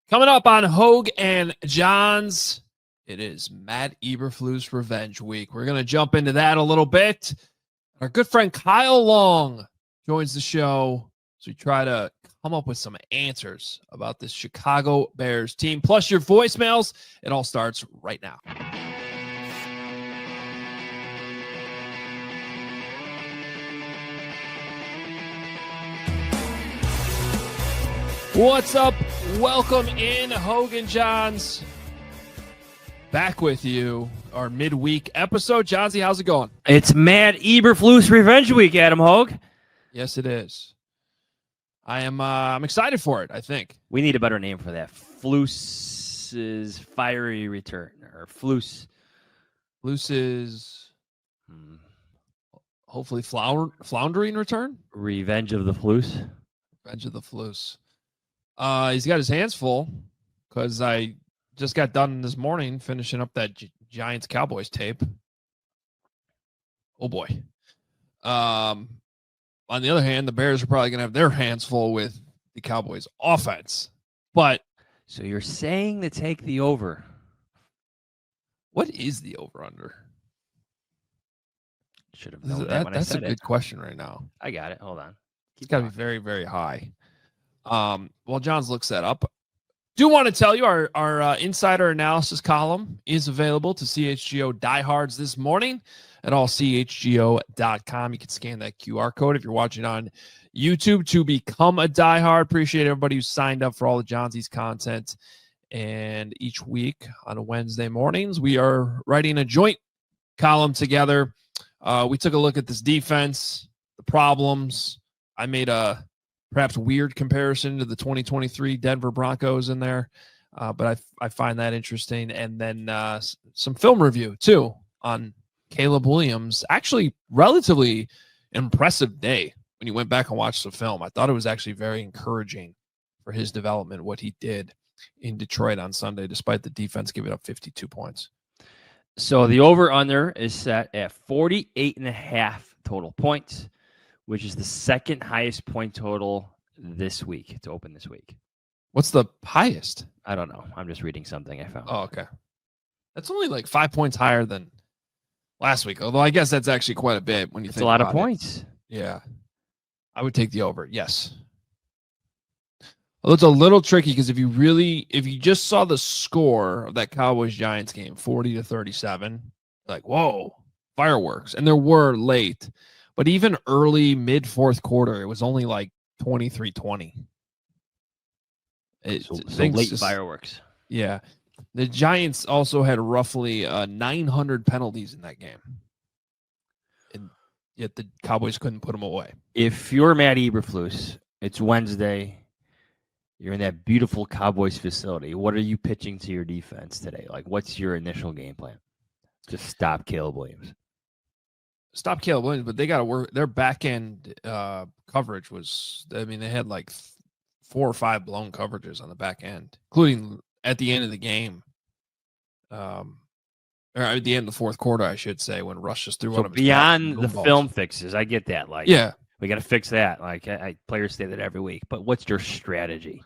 Coming up on Hoge and Jahns, it is Matt Eberflus Revenge Week. We're going to jump into that a little bit. Our good friend Kyle Long joins the show as we try to come up with some answers about this Chicago Bears team, plus your voicemails. It all starts right now. What's up? Welcome in, Hoge and Jahns. Back with you, our midweek episode. Johnsy, how's it going? It's Matt Eberflus Revenge Week, Adam Hoge. Yes, it is. I'm excited for it, I think. We need a better name for that. Flus's fiery return, or Flus. Flus's hopefully floundering return? Revenge of the Flus. Revenge of the Flus. He's got his hands full because I just got done this morning finishing up that Giants-Cowboys tape. Oh, boy. On the other hand, the Bears are probably going to have their hands full with the Cowboys' offense. But so you're saying to take the over. What is the over-under? Should have known that when I said it. That's a good question right now. I got it. Hold on. It's got to be very, very high. While Johns looks that up, do want to tell you our insider analysis column is available to CHGO diehards this morning at allchgo.com. You can scan that QR code if you're watching on YouTube to become a diehard. Appreciate everybody who signed up for all the Johnsy's content. And each week on Wednesday mornings, we are writing a joint column together. We took a look at this defense, the problems. I made a perhaps weird comparison to the 2023 Denver Broncos in there, but I find that interesting. And then some film review, too, on Caleb Williams. Actually, relatively impressive day when you went back and watched the film. I thought it was actually very encouraging for his development, what he did in Detroit on Sunday, despite the defense giving up 52 points. So the over-under is set at 48.5 total points, which is the second highest point total this week. To open this week. What's the highest? I don't know. I'm just reading something I found. Oh, okay. That's only like 5 points higher than last week, although I guess that's actually quite a bit when you think about it. It's a lot of points. Yeah. I would take the over, yes. Well, it's a little tricky because if you just saw the score of that Cowboys-Giants game, 40-37, like, whoa, fireworks. And there were late. But even early, mid-fourth quarter, it was only like 23-20. So late fireworks. Yeah. The Giants also had roughly 900 penalties in that game. And yet the Cowboys couldn't put them away. If you're Matt Eberflus, it's Wednesday. You're in that beautiful Cowboys facility. What are you pitching to your defense today? Like, what's your initial game plan? Just stop Caleb Williams. Stop Caleb Williams, but they got to work. Their back end coverage was, I mean, they had like 4 or 5 blown coverages on the back end, including at the end of the game. Or at the end of the fourth quarter, I should say, when Rush just threw one of his beyond the film fixes. I get that. Like, yeah, we got to fix that. Like, players say that every week. But what's your strategy?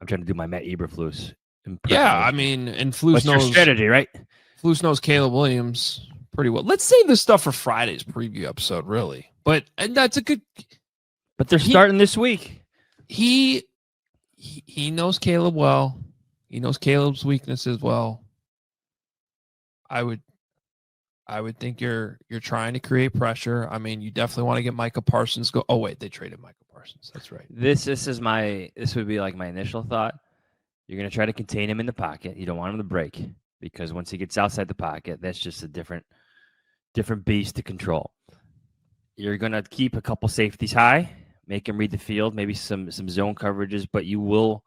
I'm trying to do my Matt Eberflus impression. Yeah, I mean, and Flus knows your strategy, right? Flus knows Caleb Williams pretty well. Let's save this stuff for Friday's preview episode, really. And that's a good. But they're starting this week. He knows Caleb well. He knows Caleb's weaknesses well. I would think you're trying to create pressure. I mean, you definitely want to get Micah Parsons go. Oh wait, they traded Micah Parsons. That's right. This would be like my initial thought. You're going to try to contain him in the pocket. You don't want him to break because once he gets outside the pocket, that's just a different beast to control. You're going to keep a couple safeties high, make him read the field, maybe some zone coverages, but you'll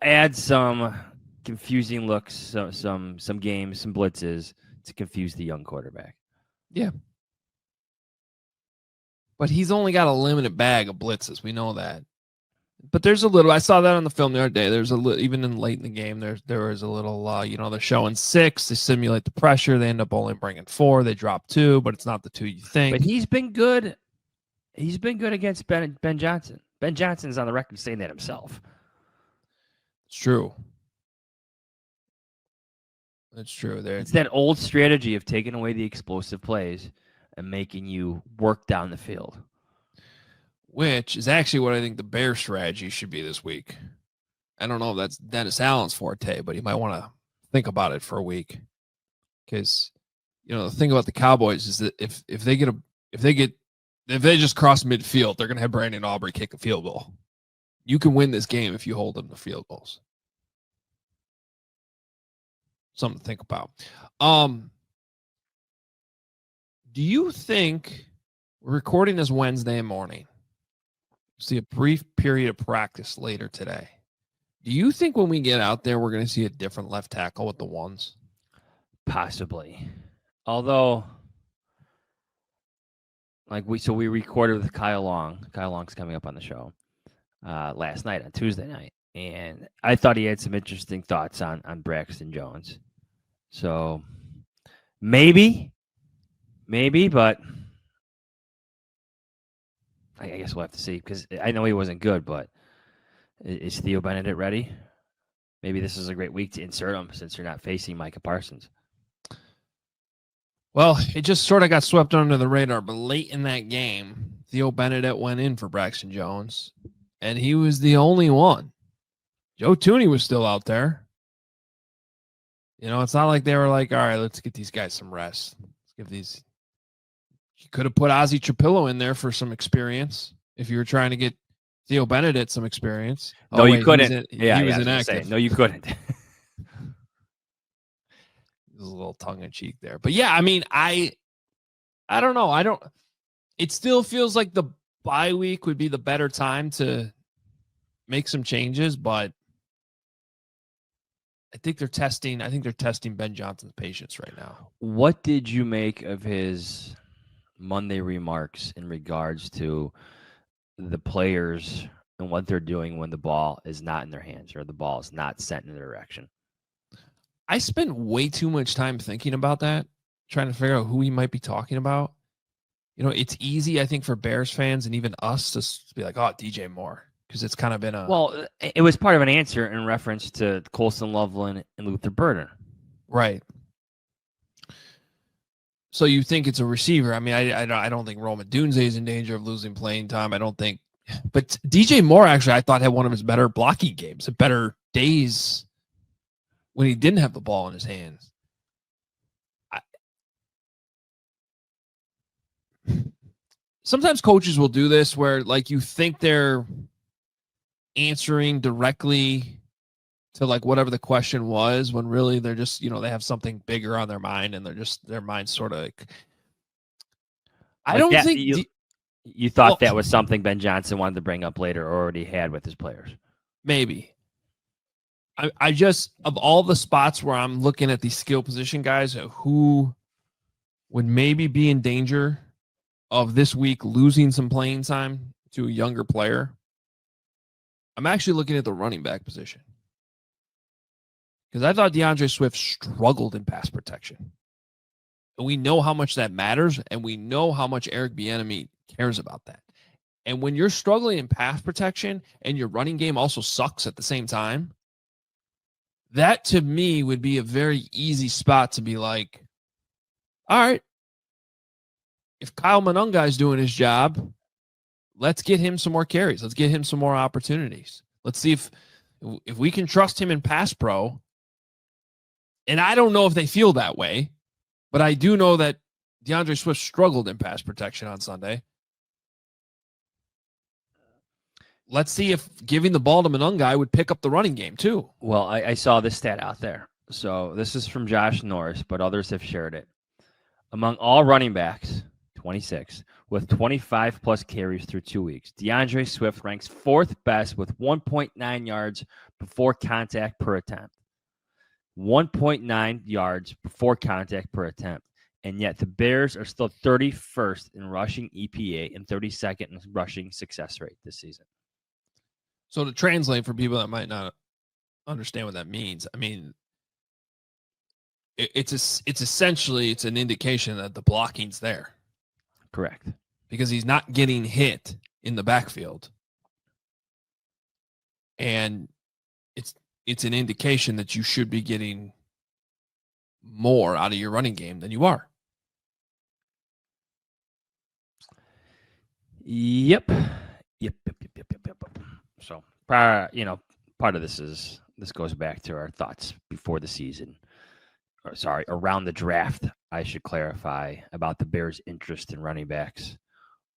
add some confusing looks, some games, some blitzes to confuse the young quarterback. Yeah. But he's only got a limited bag of blitzes. We know that. But there's a little, I saw that on the film the other day. There's a little, even in late in the game, there was a little, they're showing 6. They simulate the pressure. They end up only bringing 4. They drop 2, but it's not the 2 you think. But he's been good. He's been good against Ben Johnson. Ben Johnson's on the record saying that himself. It's true. It's true. It's that old strategy of taking away the explosive plays and making you work down the field. Which is actually what I think the Bears strategy should be this week. I don't know if that's Dennis Allen's forte, but he might want to think about it for a week. Because, the thing about the Cowboys is that if they just cross midfield, they're going to have Brandon Aubrey kick a field goal. You can win this game if you hold them to field goals. Something to think about. Do you think we're recording this Wednesday morning? See a brief period of practice later today. Do you think when we get out there, we're going to see a different left tackle with the ones? Possibly. Although, we recorded with Kyle Long. Kyle Long's coming up on the show last night on Tuesday night. And I thought he had some interesting thoughts on Braxton Jones. So maybe, but I guess we'll have to see, because I know he wasn't good, but is Theo Benedict ready? Maybe this is a great week to insert him since you're not facing Micah Parsons. Well, it just sort of got swept under the radar, but late in that game, Theo Benedict went in for Braxton Jones, and he was the only one. Joe Thuney was still out there. It's not like they were like, all right, let's get these guys some rest. Let's give these. You could have put Ozzie Trapillo in there for some experience if you were trying to get Theo Benedict some experience. No, you couldn't. He was inactive. No, you couldn't. There's a little tongue in cheek there, but yeah, I mean, I don't know. It still feels like the bye week would be the better time to make some changes, but I think they're testing Ben Johnson's patience right now. What did you make of his Monday remarks in regards to the players and what they're doing when the ball is not in their hands or the ball is not sent in their direction? I spent way too much time thinking about that, trying to figure out who he might be talking about. It's easy, I think, for Bears fans and even us to be like, oh, DJ Moore, because it's kind of been a... Well, it was part of an answer in reference to Colson Loveland and Luther Burden. Right. So you think it's a receiver. I mean, I don't think Rome Odunze is in danger of losing playing time. I don't think... But DJ Moore, actually, I thought had one of his better blocking games, better days when he didn't have the ball in his hands. Sometimes coaches will do this where, like, you think they're answering directly to, like, whatever the question was, when really they're just, they have something bigger on their mind, and their mind's sort of like... I don't think... You thought that was something Ben Johnson wanted to bring up later or already had with his players? Maybe. I just, of all the spots where I'm looking at these skill position guys who would maybe be in danger of this week losing some playing time to a younger player, I'm actually looking at the running back position. Because I thought DeAndre Swift struggled in pass protection. And we know how much that matters, and we know how much Eric Bieniemy cares about that. And when you're struggling in pass protection and your running game also sucks at the same time, that to me would be a very easy spot to be like, all right, if Kyle Monunga is doing his job, let's get him some more carries. Let's get him some more opportunities. Let's see if we can trust him in pass pro. And I don't know if they feel that way, but I do know that DeAndre Swift struggled in pass protection on Sunday. Let's see if giving the ball to Monunga would pick up the running game too. Well, I saw this stat out there. So this is from Josh Norris, but others have shared it. Among all running backs, 26, with 25 plus carries through 2 weeks, DeAndre Swift ranks fourth best with 1.9 yards before contact per attempt. 1.9 yards before contact per attempt. And yet the Bears are still 31st in rushing EPA and 32nd in rushing success rate this season. So to translate for people that might not understand what that means, I mean, it's essentially an indication that the blocking's there. Correct. Because he's not getting hit in the backfield. and it's an indication that you should be getting more out of your running game than you are. Yep. So, part of this goes back to our thoughts before the season. Around the draft, I should clarify about the Bears' interest in running backs,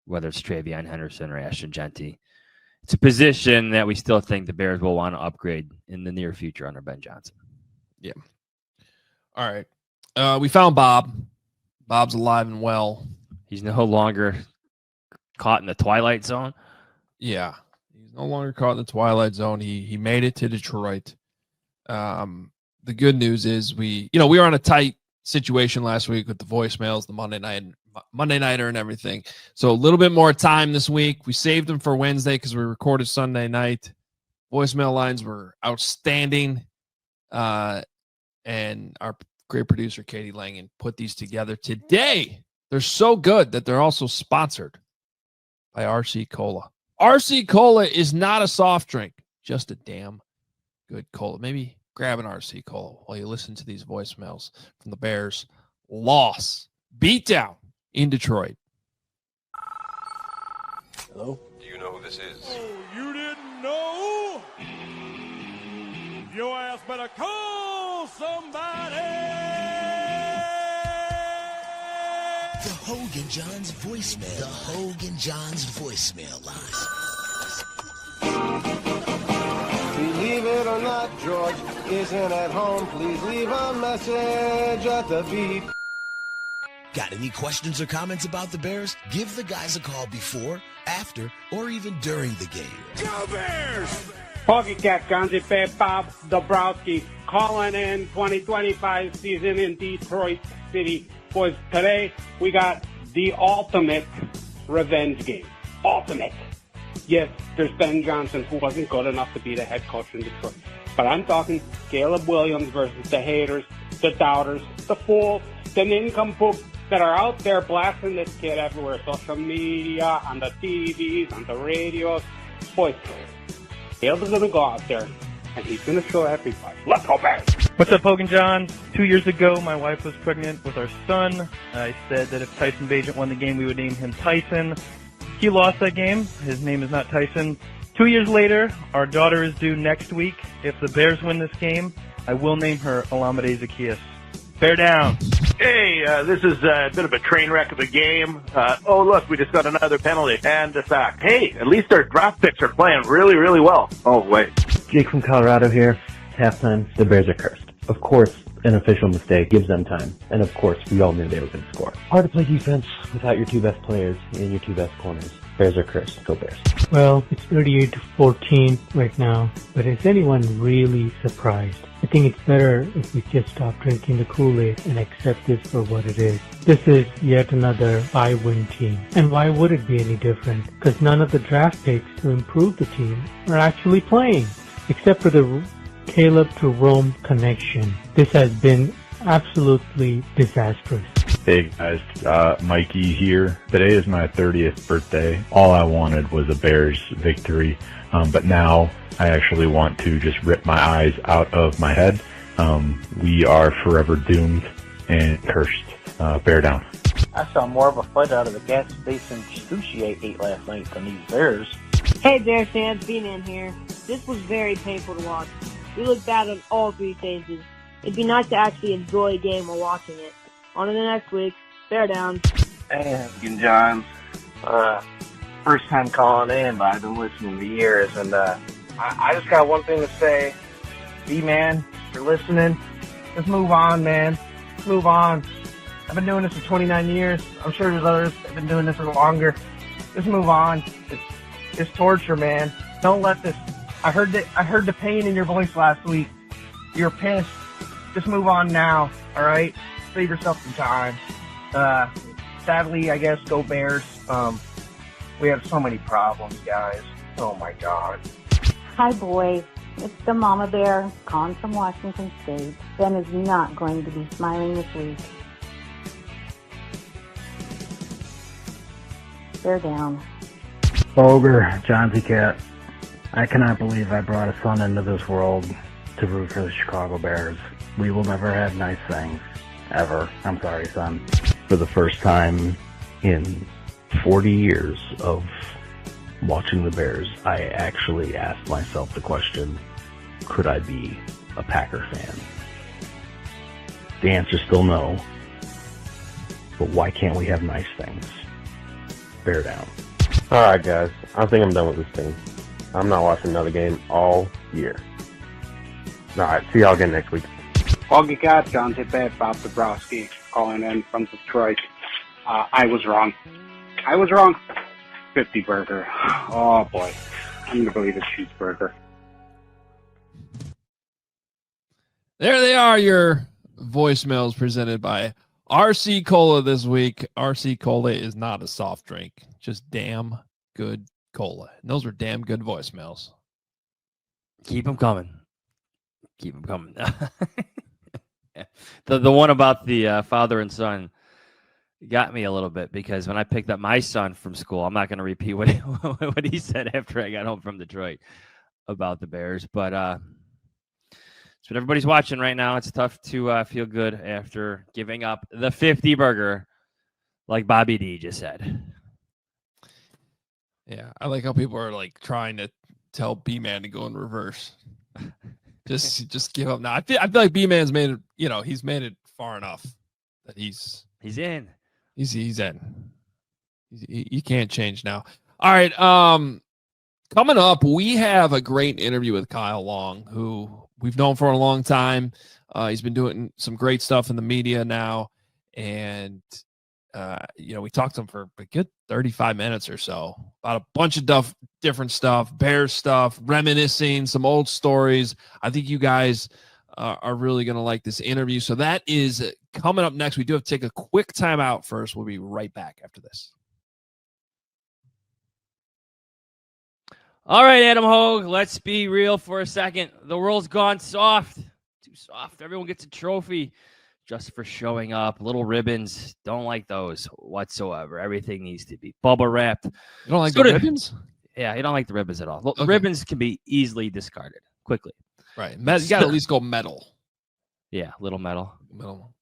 whether it's Travion Henderson or Ashton Genty. It's a position that we still think the Bears will want to upgrade in the near future under Ben Johnson. Yeah. All right. We found Bob. Bob's alive and well. He's no longer caught in the twilight zone. Yeah. He's no longer caught in the twilight zone. He made it to Detroit. The good news is we were on a tight situation last week with the voicemails, the Monday Nighter and everything. So a little bit more time this week. We saved them for Wednesday because we recorded Sunday night. Voicemail lines were outstanding. And our great producer, Katie Langen, put these together today. They're so good that they're also sponsored by RC Cola. RC Cola is not a soft drink, just a damn good cola. Maybe grab an RC Cola while you listen to these voicemails from the Bears' beatdown in Detroit. Hello? Do you know who this is? Oh, you didn't know? Your ass better call somebody! The Hoge Jahns voicemail. The Hoge Jahns voicemail line. Believe it or not, George isn't at home. Please leave a message at the beep. Got any questions or comments about the Bears? Give the guys a call before, after, or even during the game. Go Bears! Hoge Jahns, Bob Dabrowski, calling in 2025 season in Detroit City. Boys, today we got the ultimate revenge game. Ultimate. Yes, there's Ben Johnson, who wasn't good enough to be the head coach in Detroit. But I'm talking Caleb Williams versus the haters, the doubters, the fools, the nincompoops that are out there blasting this kid everywhere. Social media, on the TVs, on the radios. Boys, Caleb's going to go out there, and he's going to show everybody. Let's go Bears! What's up, Hoge Jahns? 2 years ago, my wife was pregnant with our son. I said that if Tyson Bagent won the game, we would name him Tyson. He lost that game. His name is not Tyson. 2 years later, our daughter is due next week. If the Bears win this game, I will name her Olamide Zaccheaus. Bear down. Hey, this is a bit of a train wreck of a game. Oh, look, we just got another penalty and a sack. Hey, at least our draft picks are playing really, really well. Oh, wait. Jake from Colorado here. Halftime, the Bears are cursed. Of course, an official mistake gives them time. And of course, we all knew they were going to score. Hard to play defense without your two best players and your two best corners. Bears are cursed. Go Bears. Well, it's 38-14 right now, but is anyone really surprised? I think it's better if we just stop drinking the Kool-Aid and accept this for what it is. This is yet another 5-win team. And why would it be any different? Because none of the draft picks to improve the team are actually playing, except for the Caleb to Rome connection. This has been absolutely disastrous. Hey guys, Mikey here. Today is my 30th birthday. All I wanted was a Bears victory, but now I actually want to just rip my eyes out of my head. We are forever doomed and cursed. Bear down. I saw more of a fight out of the gas station sushi I ate last night than these Bears. Hey Bears fans, B-Man here. This was very painful to watch. We looked bad on all three phases. It'd be nice to actually enjoy a game while watching it. On to the next week. Bear down. Hey, Hoge Jahns. First time calling in, but I've been listening for years, and I just got one thing to say. B-Man, if you're listening, just move on, man. Just move on. I've been doing this for 29 years. I'm sure there's others that have been doing this for longer. Just move on. It's torture, man. Don't let this... I heard the pain in your voice last week. You're pissed. Just move on now, all right? Save yourself some time. Sadly, I guess, go Bears. We have so many problems, guys. Oh, my God. Hi, boys. It's the Mama Bear calling from Washington State. Ben is not going to be smiling this week. Bear down. Ogre, Johnsy Cat. I cannot believe I brought a son into this world to root for the Chicago Bears. We will never have nice things. Ever. I'm sorry, son. For the first time in 40 years of watching the Bears, I actually asked myself the question, could I be a Packer fan? The answer's still no. But why can't we have nice things? Bear down. All right, guys. I think I'm done with this team. I'm not watching another game all year. All right, see y'all again next week. Hoge Jahns, Bob Dabrowski calling in from Detroit. I was wrong. 50 burger. Oh boy. I'm going to believe it's cheeseburger. There they are, your voicemails presented by RC Cola this week. RC Cola is not a soft drink, just damn good cola. And those were damn good voicemails. Keep them coming. The one about the father and son got me a little bit, because when I picked up my son from school, I'm not going to repeat what he said after I got home from Detroit about the Bears, but it's what everybody's watching right now. It's tough to feel good after giving up the 50 burger, like Bobby D just said. Yeah, I like how people are like trying to tell B-Man to go in reverse. just give up now. I feel like B-Man's made it. He's made it far enough that he's in. He's in. You can't change now. All right. Coming up, we have a great interview with Kyle Long, who we've known for a long time. He's been doing some great stuff in the media now, and we talked to him for a good 35 minutes or so about a bunch of different stuff, Bears stuff, reminiscing, some old stories. I think you guys are really going to like this interview. So that is coming up next. We do have to take a quick time out first. We'll be right back after this. All right, Adam Hoge, let's be real for a second. The world's gone soft. Too soft. Everyone gets a trophy just for showing up. Little ribbons, don't like those whatsoever. Everything needs to be bubble wrapped. You don't like the ribbons? Yeah, you don't like the ribbons at all. Okay. Ribbons can be easily discarded quickly. Right. You got to at least go metal. Yeah, little metal. Metal.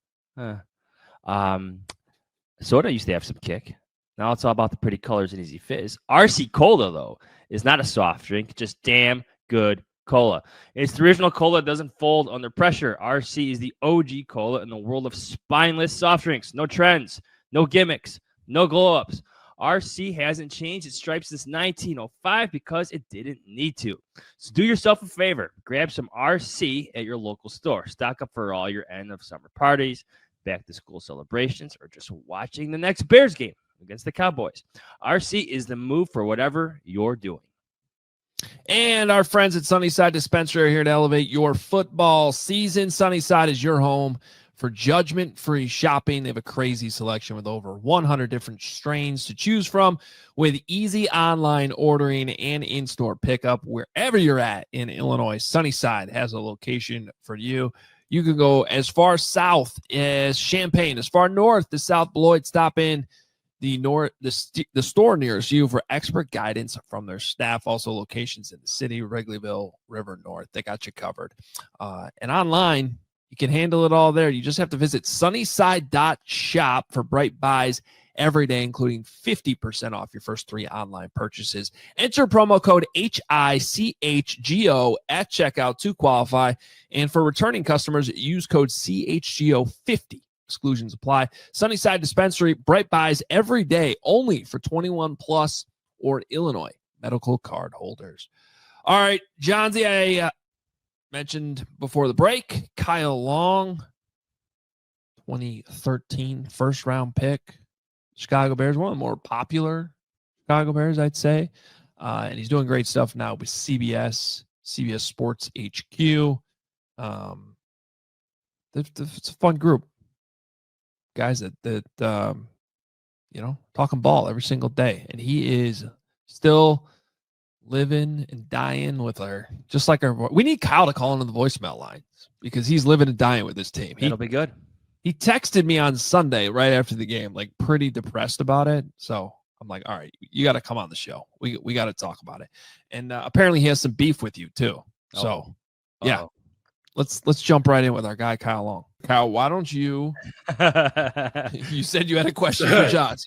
Soda used to have some kick. Now it's all about the pretty colors and easy fizz. RC Cola, though, is not a soft drink, just damn good cola. It's the original cola that doesn't fold under pressure. RC is the OG cola in the world of spineless soft drinks. No trends, no gimmicks, no glow-ups. RC hasn't changed its stripes since 1905 because it didn't need to. So do yourself a favor. Grab some RC at your local store. Stock up for all your end of summer parties, back-to-school celebrations, or just watching the next Bears game against the Cowboys. RC is the move for whatever you're doing. And our friends at Sunnyside Dispensary are here to elevate your football season. Sunnyside is your home for judgment-free shopping. They have a crazy selection with over 100 different strains to choose from, with easy online ordering and in-store pickup wherever you're at in Illinois. Sunnyside has a location for you. You can go as far south as Champaign, as far north as South Beloit. Stop in the store nearest you for expert guidance from their staff. Also locations in the city, Wrigleyville, River North. They got you covered. And online, you can handle it all there. You just have to visit sunnyside.shop for bright buys every day, including 50% off your first 3 online purchases. Enter promo code HICHGO at checkout to qualify. And for returning customers, use code CHGO50. Exclusions apply. Sunnyside Dispensary, bright buys every day, only for 21 plus or Illinois medical card holders. All right, Johnsy, I mentioned before the break, Kyle Long, 2013 first round pick, Chicago Bears, one of the more popular Chicago Bears, I'd say. And he's doing great stuff now with CBS Sports HQ. It's a fun group. Guys that talking ball every single day, and he is still living and dying with we need Kyle to call into the voicemail lines because he's living and dying with this team. That'll be good. He texted me on Sunday right after the game, like pretty depressed about it. So I'm like, all right, you got to come on the show. We got to talk about it. And apparently he has some beef with you too. So yeah, let's jump right in with our guy Kyle Long. Kyle, why don't you? You said you had a question for Johns.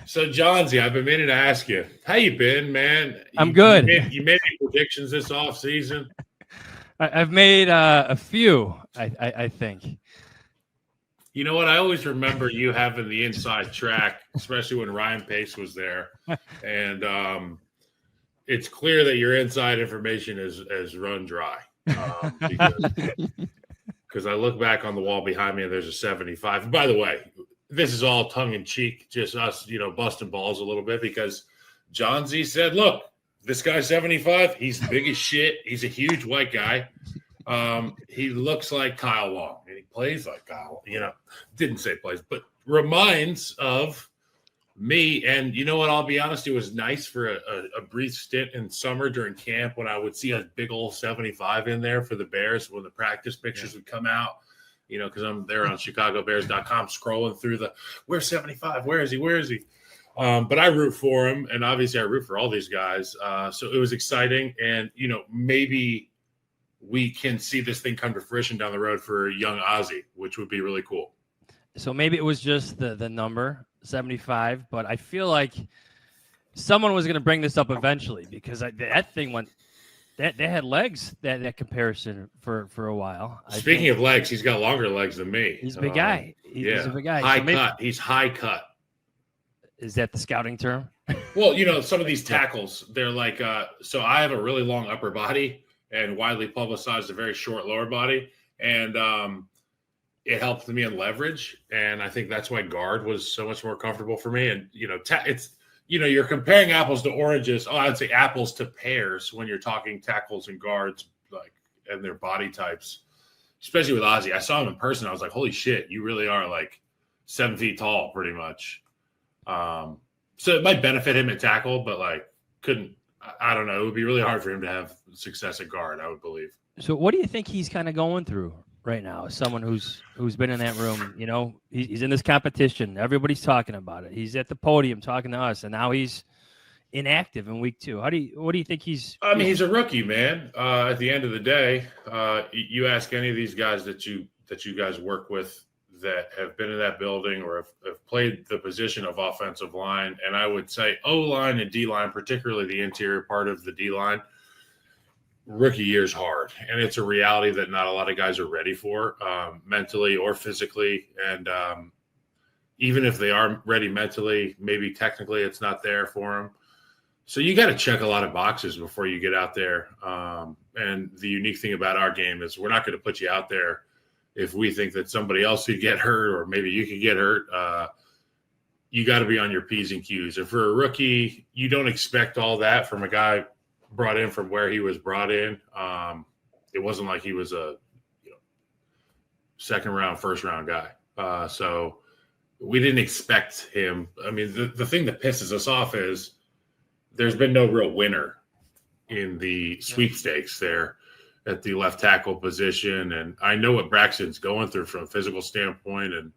So Johnsy, I've been meaning to ask you, how you been, man? I'm good. You made any predictions this off season? I've made a few. I think. You know what? I always remember you having the inside track, especially when Ryan Pace was there, and it's clear that your inside information is run dry. Because I look back on the wall behind me and there's a 75. By the way, this is all tongue in cheek, just us, busting balls a little bit because John Z said, look, this guy's 75. He's big as shit. He's a huge white guy. He looks like Kyle Long and he plays like Kyle, didn't say plays, but reminds of me. And you know what? I'll be honest, it was nice for a brief stint in summer during camp when I would see a big old 75 in there for the Bears when the practice pictures would come out, because I'm there on ChicagoBears.com scrolling through where's 75? Where is he? Where is he? But I root for him. And obviously I root for all these guys. So it was exciting. And, maybe we can see this thing come to fruition down the road for young Ozzie, which would be really cool. So maybe it was just the number 75, but I feel like someone was going to bring this up eventually because that thing went. They had legs that comparison for a while. Speaking of legs, he's got longer legs than me. He's a big guy. He's a big guy. High cut. He's high cut. Is that the scouting term? Well, some of these tackles, they're like. So I have a really long upper body and widely publicized a very short lower body, and it helped me in leverage, and I think that's why guard was so much more comfortable for me. And it's you're comparing apples to oranges. Oh, I'd say apples to pears when you're talking tackles and guards, and their body types. Especially with Ozzie, I saw him in person. I was like, holy shit, you really are 7 feet tall, pretty much. So it might benefit him at tackle, but couldn't. I don't know. It would be really hard for him to have success at guard, I would believe. So what do you think he's kind of going through right now? As someone who's been in that room, he's in this competition. Everybody's talking about it. He's at the podium talking to us, and now he's inactive in week 2. What do you think he's? I mean, he's a rookie, man. At the end of the day, you ask any of these guys that you guys work with that have been in that building or have played the position of offensive line, and I would say O-line and D-line, particularly the interior part of the D-line, rookie year's hard, and it's a reality that not a lot of guys are ready for mentally or physically. And even if they are ready mentally, maybe technically it's not there for them. So you got to check a lot of boxes before you get out there. And the unique thing about our game is we're not going to put you out there if we think that somebody else could get hurt or maybe you could get hurt. You got to be on your P's and Q's. And for a rookie, you don't expect all that from a guy brought in from where he was brought in. It wasn't like he was a second round, first round guy. So we didn't expect him. I mean, the thing that pisses us off is there's been no real winner in the sweepstakes there at the left tackle position. And I know what Braxton's going through from a physical standpoint, and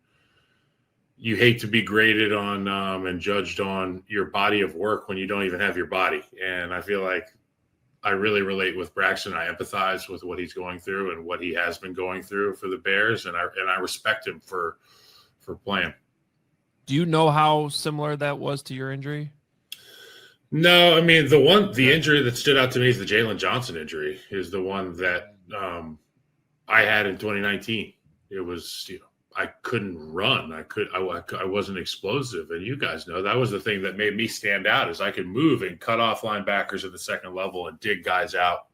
you hate to be graded on and judged on your body of work when you don't even have your body. And I feel like I really relate with Braxton. I empathize with what he's going through and what he has been going through for the Bears. And I respect him for playing. Do you know how similar that was to your injury? No, I mean, the injury that stood out to me is the Jalen Johnson injury is the one that I had in 2019. It was, I couldn't run. I wasn't explosive. And you guys know that was the thing that made me stand out is I could move and cut off linebackers at the second level and dig guys out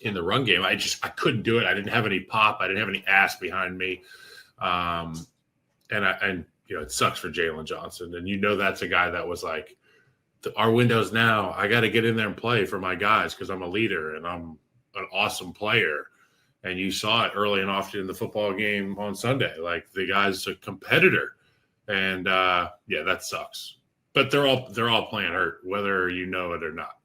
in the run game. I couldn't do it. I didn't have any pop. I didn't have any ass behind me. And it sucks for Jalen Johnson. And that's a guy that was like, our window's now. I got to get in there and play for my guys because I'm a leader and I'm an awesome player. And you saw it early and often in the football game on Sunday. Like the guy's a competitor, and that sucks. But they're all playing hurt, whether you know it or not.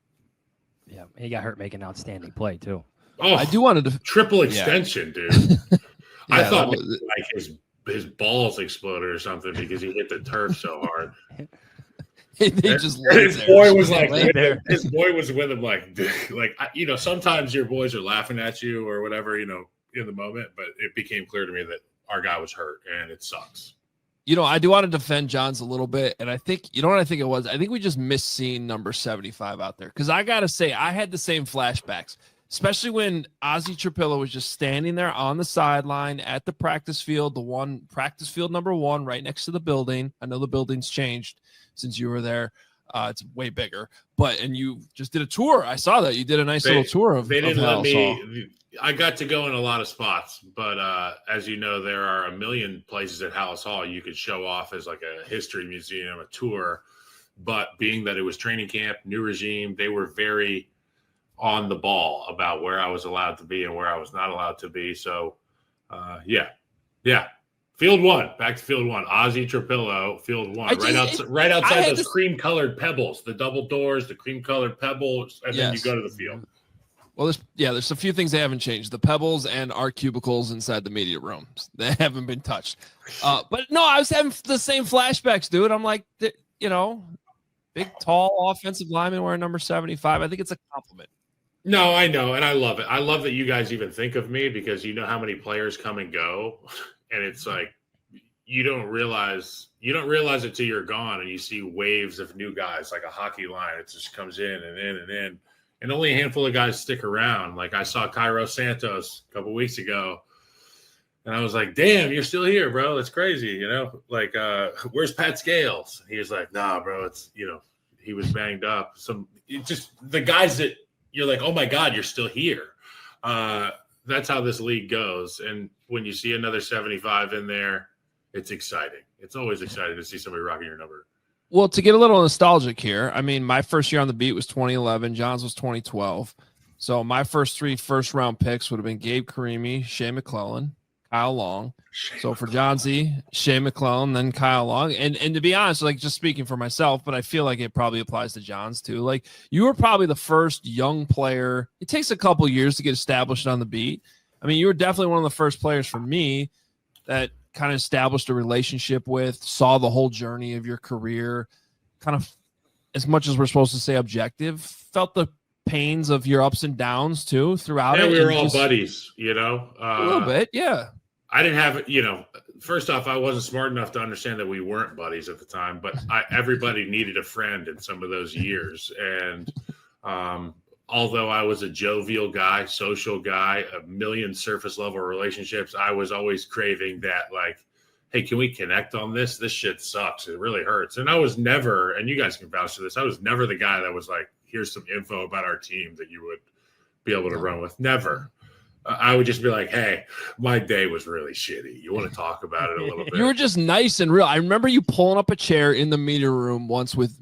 Yeah, he got hurt making outstanding play too. Oh, I do want to triple extension, dude. I thought his balls exploded or something because he hit the turf so hard. They just and his boy was like, Lay there. his boy was with him, like, sometimes your boys are laughing at you or whatever, in the moment, but it became clear to me that our guy was hurt, and it sucks. I do want to defend Johns a little bit, and I think, what I think it was? I think we just missed seeing number 75 out there, because I got to say, I had the same flashbacks, especially when Ozzie Trapillo was just standing there on the sideline at the practice field, practice field number 1 right next to the building. I know the building's changed since you were there. It's way bigger, and you just did a tour. I saw that you did a nice little tour of. They didn't let Hallis Hall. me. I got to go in a lot of spots, but as you know, there are a million places at Hallis Hall you could show off as like a history museum, a tour. But being that it was training camp, new regime, they were very on the ball about where I was allowed to be and where I was not allowed to be. So, yeah. Field 1, back to Field 1. Ozzie Trapillo, Field 1, right outside those cream-colored pebbles, the double doors, the cream-colored pebbles, and then you go to the field. Well, there's a few things that haven't changed. The pebbles and our cubicles inside the media rooms. They haven't been touched. But no, I was having the same flashbacks, dude. I'm like, big, tall offensive lineman wearing number 75. I think it's a compliment. No, I know, and I love it. I love that you guys even think of me, because you know how many players come and go. And it's like you don't realize it till you're gone, and you see waves of new guys like a hockey line. It just comes in and in and in, and only a handful of guys stick around. Like I saw Cairo Santos a couple weeks ago, and I was like, "Damn, you're still here, bro! That's crazy." Like, where's Pat Scales? He was like, "Nah, bro, it's he was banged up." Just the guys that you're like, "Oh my God, you're still here." That's how this league goes. And when you see another 75 in there, it's exciting. It's always exciting to see somebody rocking your number. Well, to get a little nostalgic here, I mean, my first year on the beat was 2011. Johns was 2012. So my first 3 first-round picks would have been Gabe Karimi, Shea McClellan, Kyle Long. So for Johnsy, Shea McClellan, then Kyle Long. And to be honest, like just speaking for myself, but I feel like it probably applies to Johns too. Like you were probably the first young player. It takes a couple years to get established on the beat. I mean, you were definitely one of the first players for me that kind of established a relationship with, saw the whole journey of your career, kind of, as much as we're supposed to say objective, felt the pains of your ups and downs too throughout it. We were all buddies, a little bit, yeah. I didn't have, first off, I wasn't smart enough to understand that we weren't buddies at the time, but everybody needed a friend in some of those years. And although I was a jovial guy, social guy, a million surface level relationships, I was always craving that, like, hey, can we connect on this? This shit sucks. It really hurts. And I was never, and you guys can vouch for this, I was never the guy that was like, here's some info about our team that you would be able to run with. Never. I would just be like, hey, my day was really shitty. You want to talk about it a little bit? You were just nice and real. I remember you pulling up a chair in the media room once with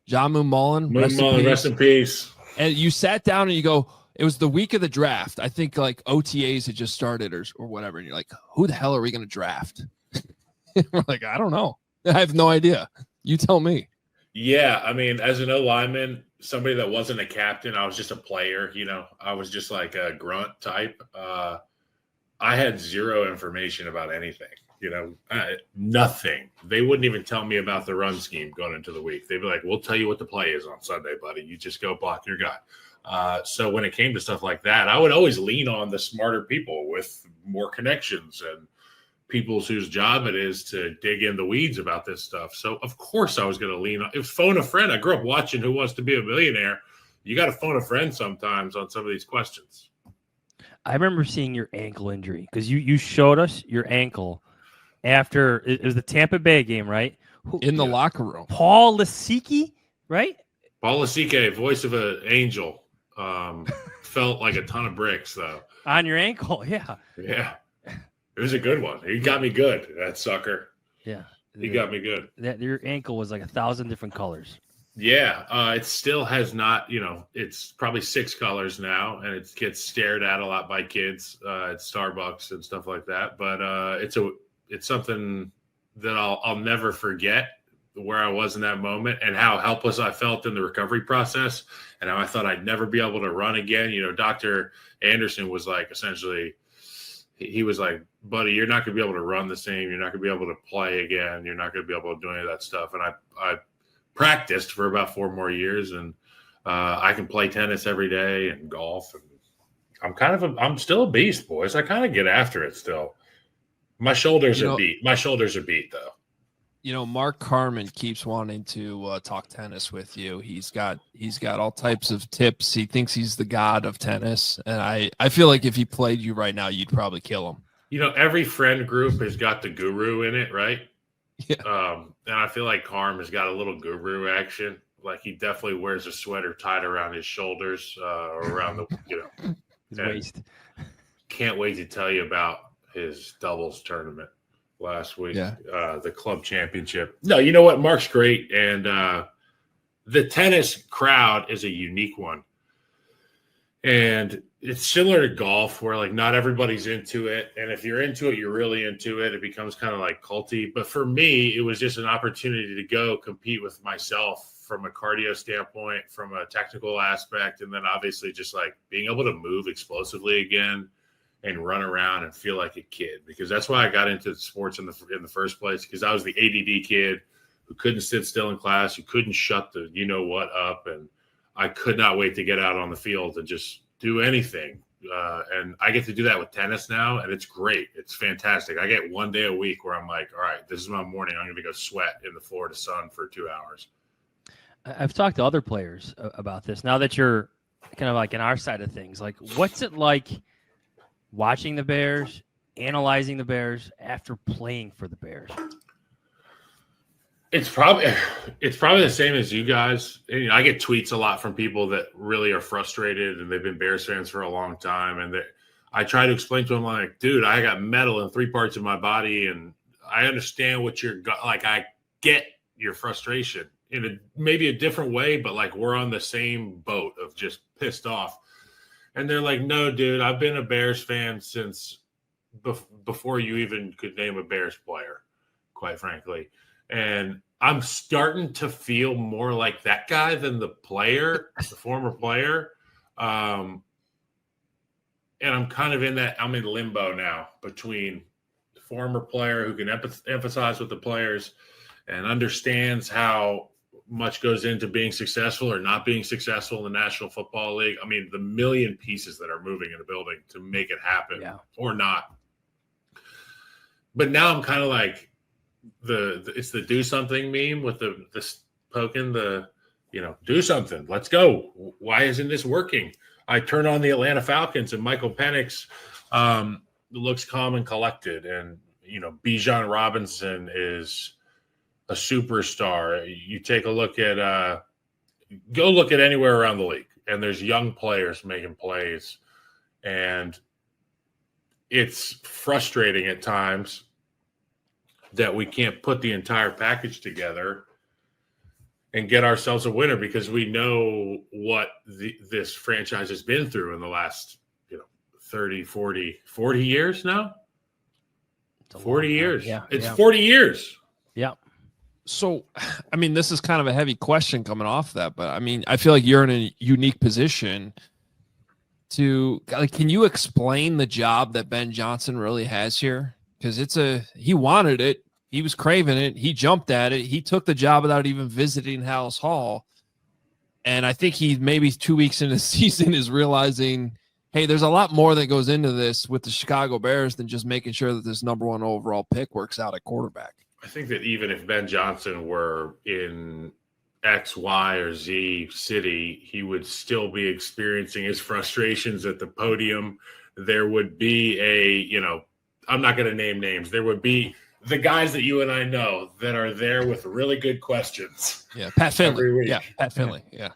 John Moon Mullen. Rest in peace. And you sat down and you go, it was the week of the draft. I think like OTAs had just started or whatever. And you're like, who the hell are we going to draft? We're like, I don't know. I have no idea. You tell me. Yeah. I mean, as an O lineman, somebody that wasn't a captain, I was just a player, I was just like a grunt type. I had zero information about anything, nothing. They wouldn't even tell me about the run scheme going into the week. They'd be like, we'll tell you what the play is on Sunday, buddy. You just go block your guy. So when it came to stuff like that, I would always lean on the smarter people with more connections and people whose job it is to dig in the weeds about this stuff. So of course I was going to lean on, phone a friend. I grew up watching Who Wants to Be a Millionaire. You got to phone a friend sometimes on some of these questions. I remember seeing your ankle injury because you showed us your ankle after it was the Tampa Bay game, right? In the locker room. Paul Lasicki, right? Paul Lasicki, voice of an angel, felt like a ton of bricks though. On your ankle, yeah. Yeah. It was a good one. He got me good, that sucker. Yeah. He got me good. Your ankle was like 1,000 different colors. Yeah. It still has not, it's probably 6 colors now, and it gets stared at a lot by kids at Starbucks and stuff like that. But it's something that I'll never forget, where I was in that moment and how helpless I felt in the recovery process and how I thought I'd never be able to run again. Dr. Anderson was like, essentially, he was like, buddy, you're not going to be able to run the same. You're not going to be able to play again. You're not going to be able to do any of that stuff. And I practiced for about 4 more years, and I can play tennis every day and golf. And I'm still a beast, boys. I kind of get after it still. My shoulders are beat. My shoulders are beat, though. Mark Carmen keeps wanting to talk tennis with you. He's got all types of tips. He thinks he's the god of tennis, and I feel like if he played you right now, you'd probably kill him. Every friend group has got the guru in it, right? Yeah. And I feel like Carm has got a little guru action. Like he definitely wears a sweater tied around his shoulders or around the his waist. Can't wait to tell you about his doubles tournament last week. Yeah. The club championship. No, you know what? Mark's great, and the tennis crowd is a unique one. And it's similar to golf where like not everybody's into it. And if you're into it, you're really into it. It becomes kind of like culty. But for me, it was just an opportunity to go compete with myself from a cardio standpoint, from a technical aspect, and then obviously just like being able to move explosively again and run around and feel like a kid. Because that's why I got into sports in the first place, because I was the ADD kid who couldn't sit still in class, who couldn't shut the you-know-what up, and I could not wait to get out on the field and just do anything. And I get to do that with tennis now, and it's great. It's fantastic. I get 1 day a week where I'm like, all right, this is my morning. I'm going to go sweat in the Florida sun for 2 hours. I've talked to other players about this. Now that you're kind of like in our side of things, like what's it like watching the Bears, analyzing the Bears after playing for the Bears? It's probably the same as you guys. I get tweets a lot from people that really are frustrated and they've been Bears fans for a long time. And I try to explain to them like, dude, I got metal in 3 parts of my body, and I understand what you're like. I get your frustration in maybe a different way, but like we're on the same boat of just pissed off. And they're like, no, dude, I've been a Bears fan since before you even could name a Bears player, quite frankly. And I'm starting to feel more like that guy than the player, the former player. And I'm kind of I'm in limbo now between the former player who can emphasize with the players and understands how much goes into being successful or not being successful in the National Football League. I mean, the million pieces that are moving in a building to make it happen or not. But now I'm kind of like, it's the do something meme with the poking do something, let's go. Why isn't this working? I turn on the Atlanta Falcons and Michael Penix looks calm and collected, and Bijan Robinson is a superstar. You take a look at go look at anywhere around the league, and there's young players making plays, and it's frustrating at times that we can't put the entire package together and get ourselves a winner, because we know what this franchise has been through in the last 30, 40 years now. 40 years. Yeah, it's 40 years. Yeah. So, I mean, this is kind of a heavy question coming off that, but I mean, I feel like you're in a unique position to can you explain the job that Ben Johnson really has here? Because he wanted it. He was craving it. He jumped at it. He took the job without even visiting House Hall. And I think he maybe 2 weeks into the season is realizing, hey, there's a lot more that goes into this with the Chicago Bears than just making sure that this number 1 overall pick works out at quarterback. I think that even if Ben Johnson were in X, Y, or Z city, he would still be experiencing his frustrations at the podium. There would be I'm not going to name names. There would be the guys that you and I know that are there with really good questions. Yeah, Pat Finley. Yeah, Pat Finley. Yeah.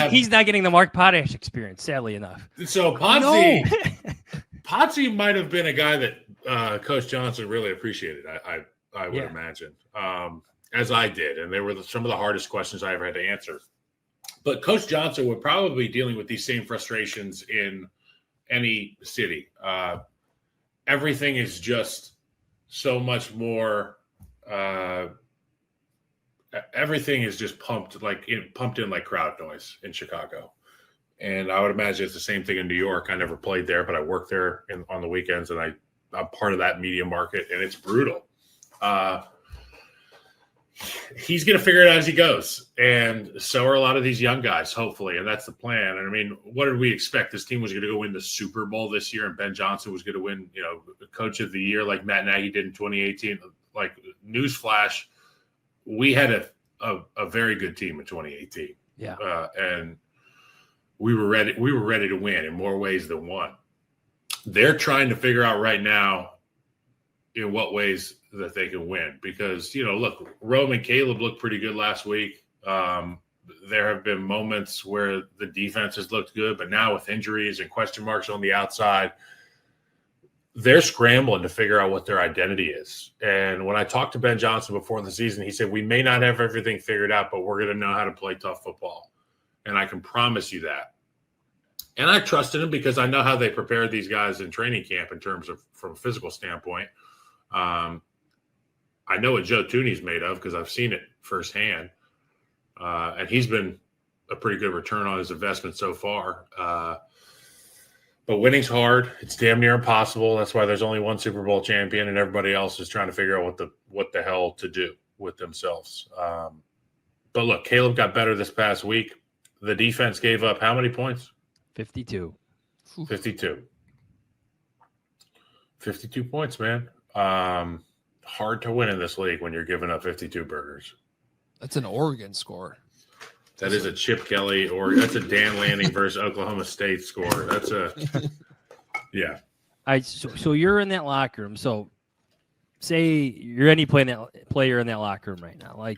He's not getting the Mark Potash experience, sadly enough. So Potsy might have been a guy that Coach Johnson really appreciated, I would imagine, as I did. And they were some of the hardest questions I ever had to answer. But Coach Johnson would probably be dealing with these same frustrations in any city. Everything is just so much more. Everything is just pumped in like crowd noise in Chicago, and I would imagine it's the same thing in New York. I never played there, but I work there on the weekends, and I'm part of that media market, and it's brutal. he's going to figure it out as he goes. And so are a lot of these young guys, hopefully. And that's the plan. And I mean, what did we expect? This team was going to go win the Super Bowl this year, and Ben Johnson was going to win, Coach of the Year like Matt Nagy did in 2018. Like, newsflash, we had a very good team in 2018. Yeah. And we were ready to win in more ways than one. They're trying to figure out right now in what ways that they can win, because, look, Rome and Caleb looked pretty good last week. There have been moments where the defense has looked good, but now with injuries and question marks on the outside, they're scrambling to figure out what their identity is. And when I talked to Ben Johnson before the season, he said, we may not have everything figured out, but we're going to know how to play tough football. And I can promise you that. And I trusted him because I know how they prepared these guys in training camp in terms of from a physical standpoint. I know what Joe Tooney's made of because I've seen it firsthand. And he's been a pretty good return on his investment so far. But winning's hard. It's damn near impossible. That's why there's only one Super Bowl champion, and everybody else is trying to figure out what the hell to do with themselves. But look, Caleb got better this past week. The defense gave up how many points? 52. 52. 52 points, man. Hard to win in this league when you're giving up 52 burgers. That's an Oregon score. That is a Chip Kelly, or that's a Dan Lanning versus Oklahoma State score. That's yeah. So you're in that locker room. So say you're any player in that locker room right now. Like,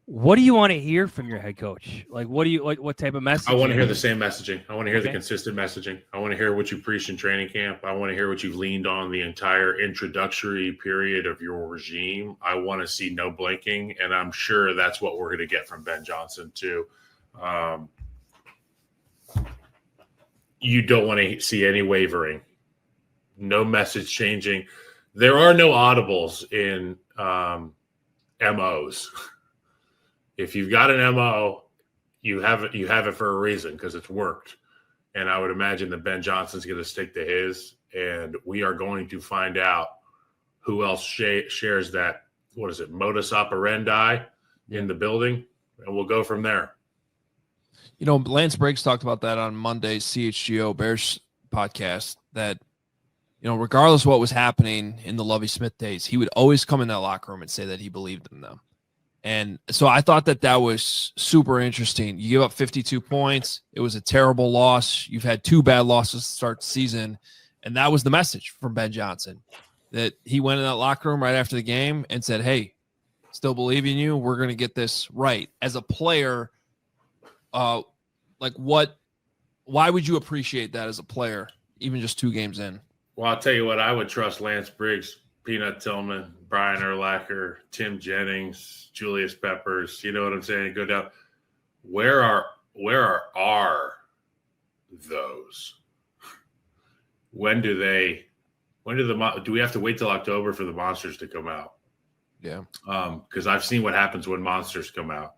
what do you want to hear from your head coach? Like, what type of message? I want to hear the same messaging. I want to hear the consistent messaging. I want to hear what you preached in training camp. I want to hear what you've leaned on the entire introductory period of your regime. I want to see no blinking, and I'm sure that's what we're going to get from Ben Johnson too. You don't want to see any wavering, no message changing. There are no audibles in MOs. If you've got an MO, you have it for a reason, because it's worked. And I would imagine that Ben Johnson's going to stick to his, and we are going to find out who else shares that, modus operandi in the building, and we'll go from there. Lance Briggs talked about that on Monday's CHGO Bears podcast, that, regardless of what was happening in the Lovie Smith days, he would always come in that locker room and say that he believed in them. And so I thought that was super interesting. You give up 52 points. It was a terrible loss. You've had 2 bad losses to start the season. And that was the message from Ben Johnson, that he went in that locker room right after the game and said, hey, still believe in you. We're going to get this right. As a player, why would you appreciate that as a player, even just 2 games in? Well, I'll tell you what, I would trust Lance Briggs, Peanut Tillman, Brian Urlacher, Tim Jennings, Julius Peppers. You know what I'm saying? Go down. Where are those? Do we have to wait till October for the monsters to come out? Yeah. Because I've seen what happens when monsters come out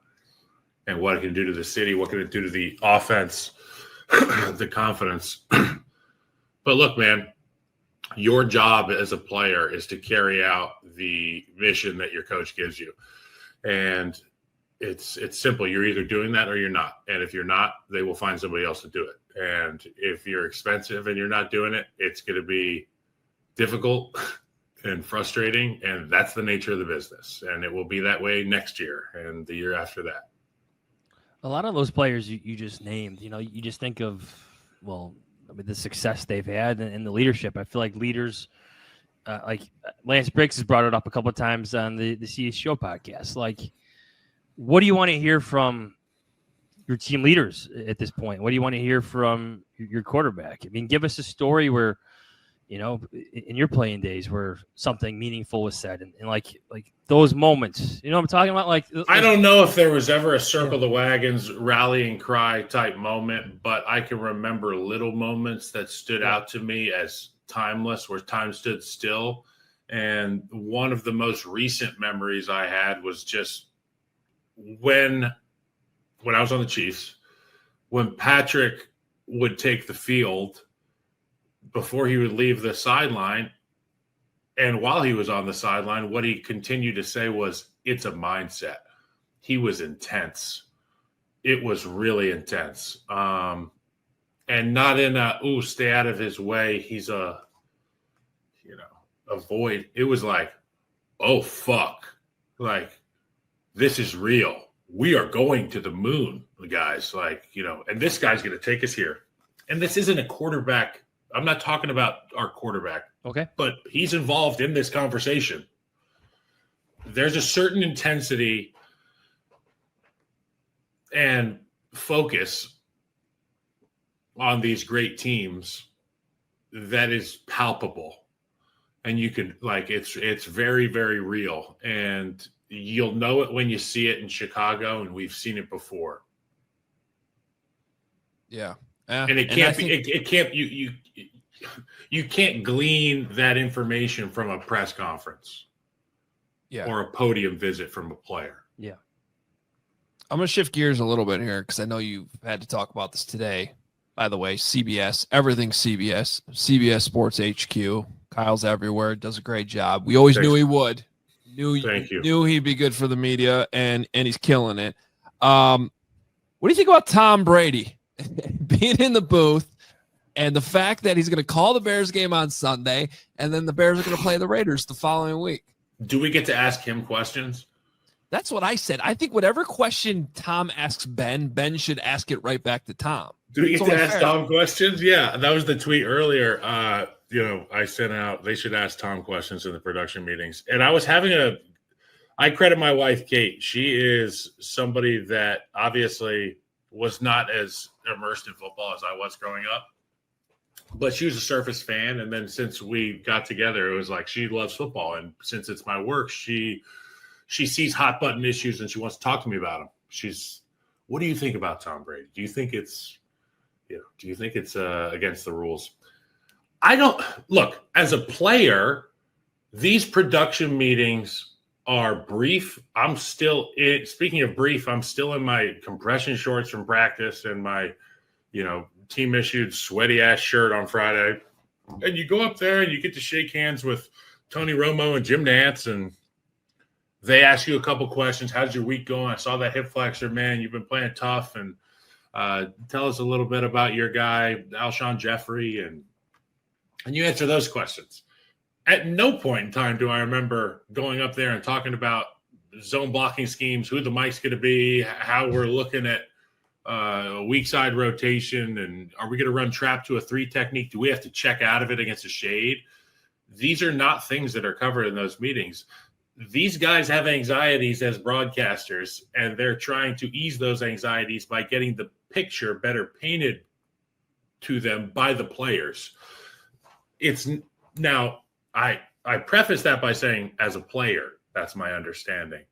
and what it can do to the city, what can it do to the offense, the confidence. But look, man, your job as a player is to carry out the mission that your coach gives you. And it's simple. You're either doing that or you're not. And if you're not, they will find somebody else to do it. And if you're expensive and you're not doing it, it's going to be difficult and frustrating. And that's the nature of the business. And it will be that way next year and the year after that. A lot of those players you just named, you just think of, the success they've had and the leadership. I feel like leaders, like Lance Briggs has brought it up a couple of times on the CHGO podcast. Like, what do you want to hear from your team leaders at this point? What do you want to hear from your quarterback? I mean, give us a story where, in your playing days where something meaningful was said and like those moments, what I'm talking about? I don't know if there was ever a circle the wagons rallying cry type moment, but I can remember little moments that stood out to me as timeless, where time stood still. And one of the most recent memories I had was just when I was on the Chiefs, when Patrick would take the field before he would leave the sideline. And while he was on the sideline, what he continued to say was, it's a mindset. He was intense. It was really intense. And not in a, stay out of his way. He's avoid. It was like, oh, fuck. Like, this is real. We are going to the moon, guys. Like, and this guy's going to take us here. And this isn't a quarterback. I'm not talking about our quarterback. Okay. But he's involved in this conversation. There's a certain intensity and focus on these great teams that is palpable. And you can, like, it's very, very real. And you'll know it when you see it in Chicago, and we've seen it before. Yeah. And it can't you can't glean that information from a press conference. Yeah. Or a podium visit from a player. Yeah. I'm going to shift gears a little bit here because I know you've had to talk about this today. By the way, CBS, everything's CBS Sports HQ. Kyle's everywhere, does a great job. We always knew he would. Knew he'd be good for the media, and he's killing it. What do you think about Tom Brady being in the booth and the fact that he's going to call the Bears game on Sunday, and then the Bears are going to play the Raiders the following week? Do we get to ask him questions? That's what I said. I think whatever question Tom asks Ben should ask it right back to Tom. Do we get to ask Tom questions? Yeah, that was the tweet earlier. I sent out, they should ask Tom questions in the production meetings. And I was I credit my wife, Kate. She is somebody that obviously was not as immersed in football as I was growing up. But she was a Surface fan. And then since we got together, it was like she loves football. And since it's my work, she sees hot button issues and she wants to talk to me about them. What do you think about Tom Brady? Do you think it's against the rules? I don't look, as a player, these production meetings are brief. Speaking of brief, I'm still in my compression shorts from practice and my, team issued sweaty ass shirt on Friday. And you go up there and you get to shake hands with Tony Romo and Jim Nantz, and they ask you a couple questions. How's your week going? I saw that hip flexor, man. You've been playing tough. And tell us a little bit about your guy, Alshon Jeffrey. And you answer those questions. At no point in time do I remember going up there and talking about zone blocking schemes, who the mic's going to be, how we're looking at weak side rotation, and are we going to run trap to a 3 technique? Do we have to check out of it against a shade? These are not things that are covered in those meetings. These guys have anxieties as broadcasters, and they're trying to ease those anxieties by getting the picture better painted to them by the players. I preface that by saying, as a player, that's my understanding.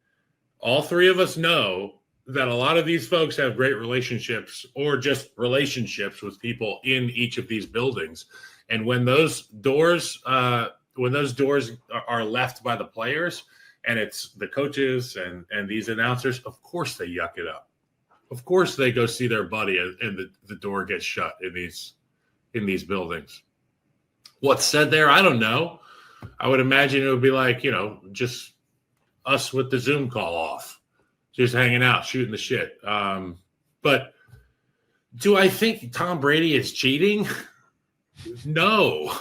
All three of us know that a lot of these folks have great relationships or just relationships with people in each of these buildings. And when those doors are left by the players and it's the coaches and these announcers, of course they yuck it up. Of course they go see their buddy and the door gets shut in these buildings. What's said there, I don't know. I would imagine it would be like, just us with the Zoom call off, just hanging out, shooting the shit. But do I think Tom Brady is cheating? No.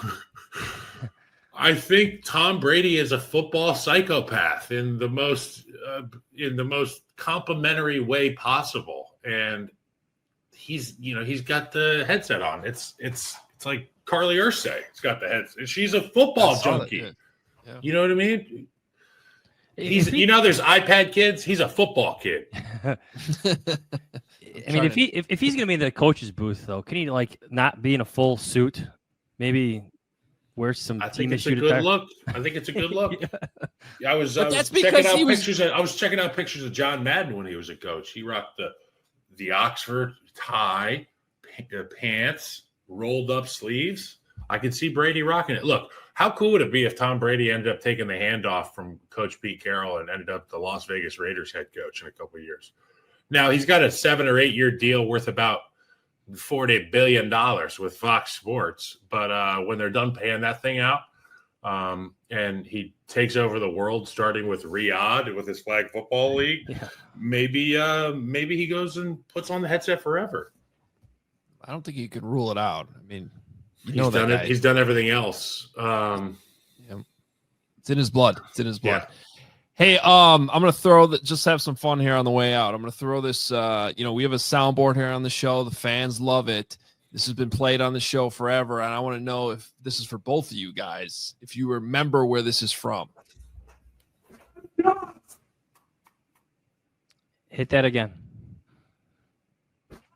I think Tom Brady is a football psychopath in the most complimentary way possible, and he's got the headset on. It's like Carly Ursay. It's got the headset. She's a football junkie. Yeah. You know what I mean? There's iPad kids. He's a football kid. I mean, if he's gonna be in the coach's booth, though, can he not be in a full suit? Maybe wear some team issue attire. I think it's a good look. Yeah. I was checking out pictures of John Madden when he was a coach. He rocked the Oxford tie, pants, rolled up sleeves. I could see Brady rocking it. Look, how cool would it be if Tom Brady ended up taking the handoff from Coach Pete Carroll and ended up the Las Vegas Raiders head coach in a couple of years? Now, he's got a 7 or 8 year deal worth about $40 billion with Fox Sports. But when they're done paying that thing out, and he takes over the world, starting with Riyadh with his flag football league. Yeah. Maybe he goes and puts on the headset forever. I don't think you can rule it out. I mean, He's done it. He's done everything else. It's in his blood. It's in his blood. Yeah. Hey, I'm gonna throw that. Just have some fun here on the way out. I'm gonna throw this. We have a soundboard here on the show. The fans love it. This has been played on the show forever, and I want to know if this is for both of you guys. If you remember where this is from. Hit that again.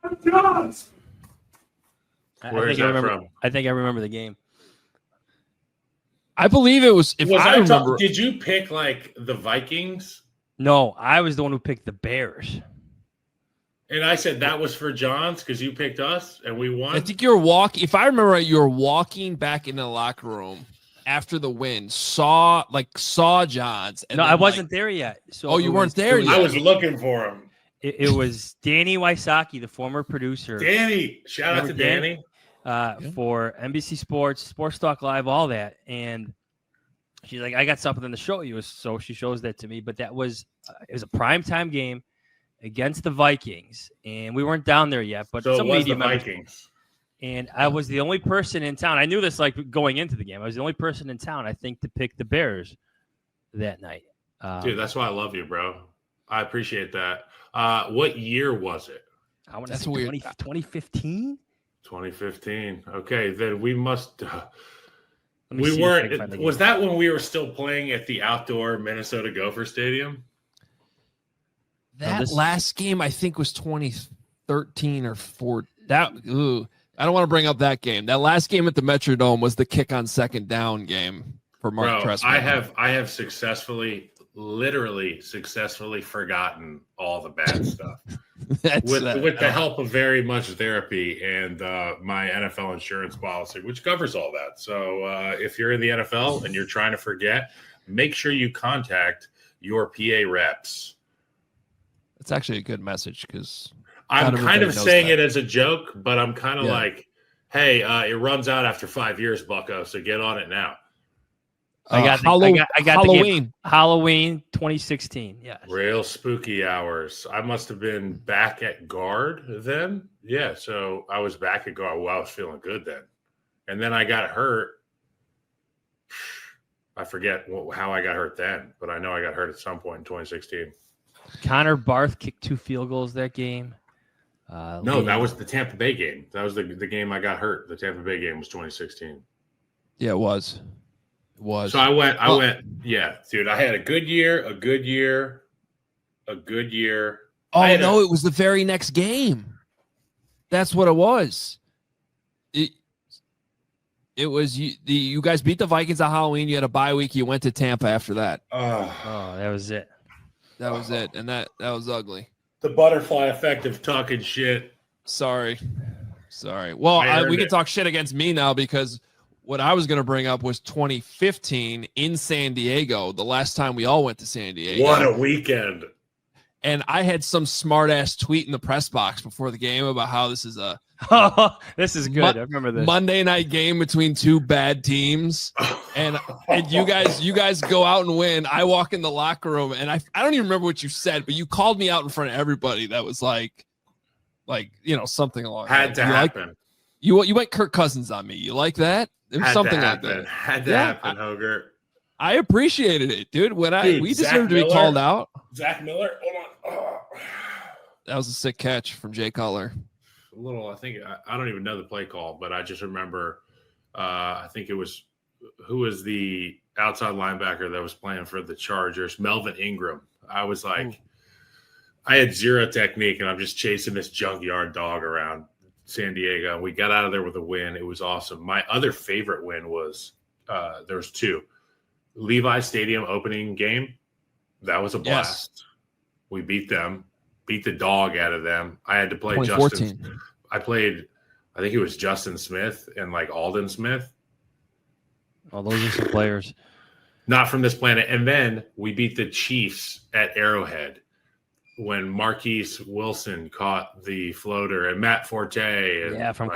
Jahns. Where is that from? I think I remember the game. I believe it was. If I remember, did you pick like the Vikings? No, I was the one who picked the Bears. And I said that was for Jahns because you picked us and we won. I think you're walking. If I remember right, you were walking back into the locker room after the win. Saw Jahns. No, I wasn't there yet. So you weren't there yet. I was looking for him. It was Danny Wysocki, the former producer. Danny, shout out to Danny. For NBC Sports, Sports Talk Live, all that. And she's like, I got something to show you. So she shows that to me. But that was it was a primetime game against the Vikings. And we weren't down there yet. But so some it was media the members. Vikings. And I was the only person in town. I knew this like going into the game. I was the only person in town, I think, to pick the Bears that night. Dude, that's why I love you, bro. I appreciate that. What year was it? I want to say 2015. 2015. Okay, then we must. We weren't. Was that when we were still playing at the outdoor Minnesota Gopher Stadium? That last game, I think, was 2013 or 14. I don't want to bring up that game. That last game at the Metrodome was the kick on second down game for Mark Trestman. I have literally successfully forgotten all the bad stuff. with the help of very much therapy and my NFL insurance policy, which covers all that. So if you're in the NFL and you're trying to forget, make sure you contact your PA reps. It's actually a good message because I'm kind of saying it as a joke, but I'm kind of like, hey, it runs out after 5 years, bucko, so get on it now. I got Halloween. the game. Halloween 2016. Yeah. Real spooky hours. I must have been back at guard then. Yeah. So I was back at guard. Well, I was feeling good then. And then I got hurt. I forget how I got hurt then, but I know I got hurt at some point in 2016. Connor Barth kicked 2 field goals that game. No, that was the Tampa Bay game. That was the game I got hurt. The Tampa Bay game was 2016. Yeah, it was. So I went, yeah, dude, I had a good year. Oh, no, it was the very next game. That's what it was. It was you guys beat the Vikings on Halloween. You had a bye week. You went to Tampa after that. Oh, that was it. That was it. And that was ugly. The butterfly effect of talking shit. Sorry. Well, we can talk shit against me now because what I was going to bring up was 2015 in San Diego, the last time we all went to San Diego. What a weekend. And I had some smart-ass tweet in the press box before the game about how this is a this is good. I remember this. Monday night game between two bad teams. And you guys go out and win. I walk in the locker room and I don't even remember what you said, but you called me out in front of everybody. That was like something along had to happen. You went Kirk Cousins on me. You like that? It was something like that. Had to happen, Hoger. I appreciated it, dude. We deserve to be called out. Zach Miller, hold on. That was a sick catch from Jay Cutler. A little, I don't even know the play call, but I just remember. I think it was who was the outside linebacker that was playing for the Chargers, Melvin Ingram. I was like, I had zero technique, and I'm just chasing this junkyard dog around San Diego. We got out of there with a win. It was awesome. My other favorite win was there was 2. Levi Stadium opening game. That was a blast. Yes. We beat them, beat the dog out of them. I had to play Justin. I think it was Justin Smith and like Alden Smith. Oh, those are some players. Not from this planet. And then we beat the Chiefs at Arrowhead when Marquise Wilson caught the floater and Matt Forte. From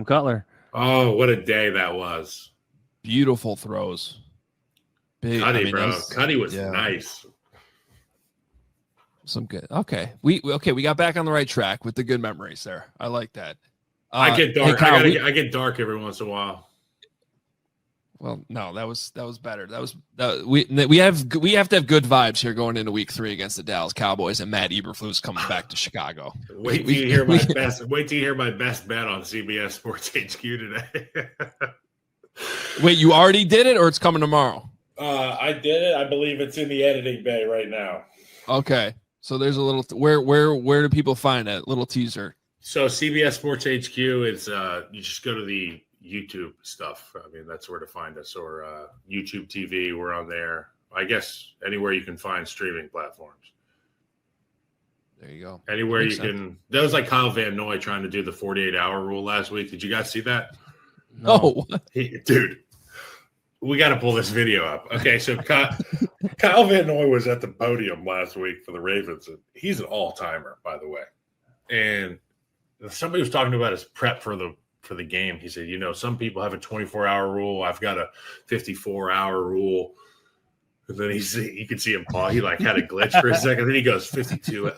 Cutler. Oh, what a day that was. Beautiful throws. Big, Cuddy, I mean, bro. Cuddy was nice. Some good. Okay. We got back on the right track with the good memories there. I like that. I get dark. Hey, Kyle, I get dark every once in a while. Well, no, that was better. We have to have good vibes here going into week 3 against the Dallas Cowboys, and Matt Eberflus coming back to Chicago. Wait till you hear my best. Wait till you hear my best bet on CBS Sports HQ today. Wait, you already did it, or it's coming tomorrow? I did it. I believe it's in the editing bay right now. Okay, so there's a little. Where do people find it? Little teaser. So CBS Sports HQ is you just go to the YouTube stuff. I mean, that's where to find us, or YouTube TV. We're on there. I guess anywhere you can find streaming platforms. There you go. Anywhere you can. That was like Kyle Van Noy trying to do the 48-hour rule last week. Did you guys see that? No. Dude, we got to pull this video up. Okay, so Kyle Van Noy was at the podium last week for the Ravens. And he's an all-timer, by the way. And somebody was talking about his prep for the game. He said, some people have a 24-hour rule. I've got a 54-hour rule. And then you could see him pause. He had a glitch for a second. Then he goes 52.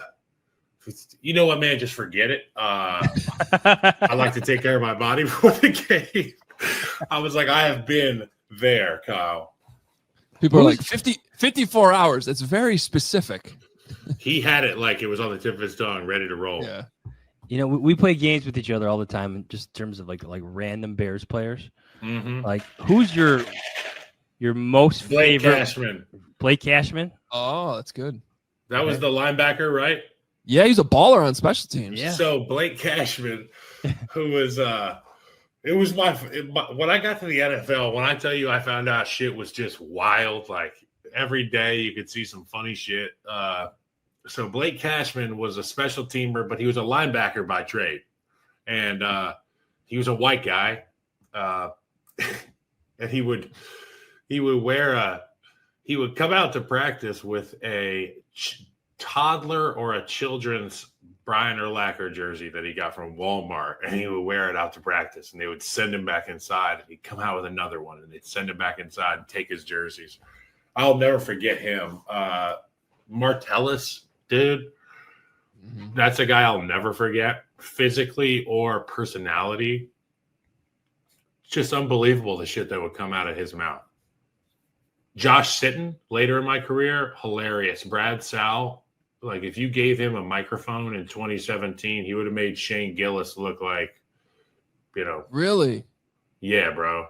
You know what, man? Just forget it. I like to take care of my body before the game. I was like, I have been there, Kyle. People are like 54 hours. That's very specific. He had it like it was on the tip of his tongue, ready to roll. Yeah. We play games with each other all the time, just in terms of like random Bears players. Mm-hmm. Like, who's your most Blake favorite? Cashman. Blake Cashman. Oh, that's good. That was the linebacker, right? Yeah, he's a baller on special teams. Yeah. So Blake Cashman, who was it was when I got to the NFL, when I tell you I found out shit was just wild, like every day you could see some funny shit. So Blake Cashman was a special teamer, but he was a linebacker by trade. And he was a white guy. And he would come out to practice with a toddler or a children's Brian Urlacher jersey that he got from Walmart, and he would wear it out to practice, and they would send him back inside, and he'd come out with another one, and they'd send him back inside and take his jerseys. I'll never forget him. Martellus, dude, that's a guy I'll never forget, physically or personality. It's just unbelievable the shit that would come out of his mouth. Josh Sitton, later in my career, hilarious. Brad Sal, like if you gave him a microphone in 2017, he would have made Shane Gillis look like, Really? Yeah, bro.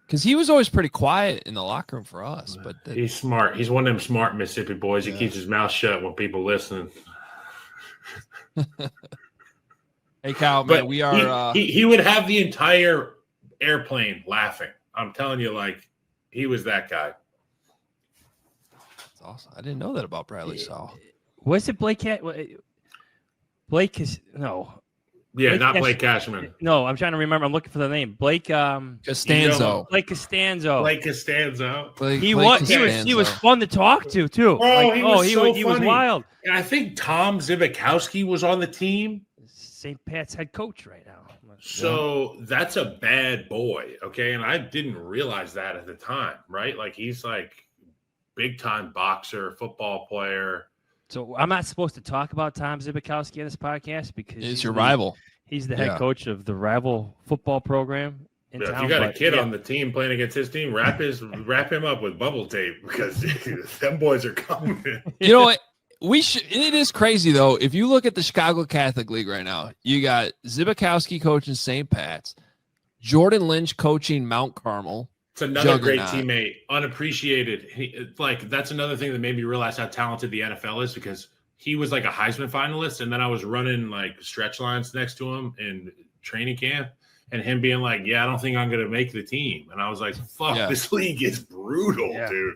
Because he was always pretty quiet in the locker room for us. But he's smart. He's one of them smart Mississippi boys. He keeps his mouth shut when people listen. Hey, Kyle, man, we are. He would have the entire airplane laughing. I'm telling you, like, he was that guy. That's awesome. I didn't know that about Bradley Sal. Was it Blake? Blake is no. Yeah, Blake not Blake Cashman. No, I'm trying to remember. I'm looking for the name. Blake Costanzo. Blake Costanzo. Blake Costanzo. He was fun to talk to too. Bro, he was wild. And I think Tom Zibikowski was on the team. St. Pat's head coach right now. So that's a bad boy, okay? And I didn't realize that at the time, right? Like he's like big time boxer, football player. So I'm not supposed to talk about Tom Zibikowski on this podcast because he's your rival. He's the head coach of the rival football program in town. If you got a kid on the team playing against his team, wrap him up with bubble tape because them boys are coming. You know what? It is crazy though. If you look at the Chicago Catholic League right now, you got Zibikowski coaching St. Pat's, Jordan Lynch coaching Mount Carmel. It's another great teammate, unappreciated. That's another thing that made me realize how talented the NFL is because he was like a Heisman finalist, and then I was running like stretch lines next to him in training camp, and him being like, "Yeah, I don't think I'm going to make the team," and I was like, "Fuck, this league is brutal, dude."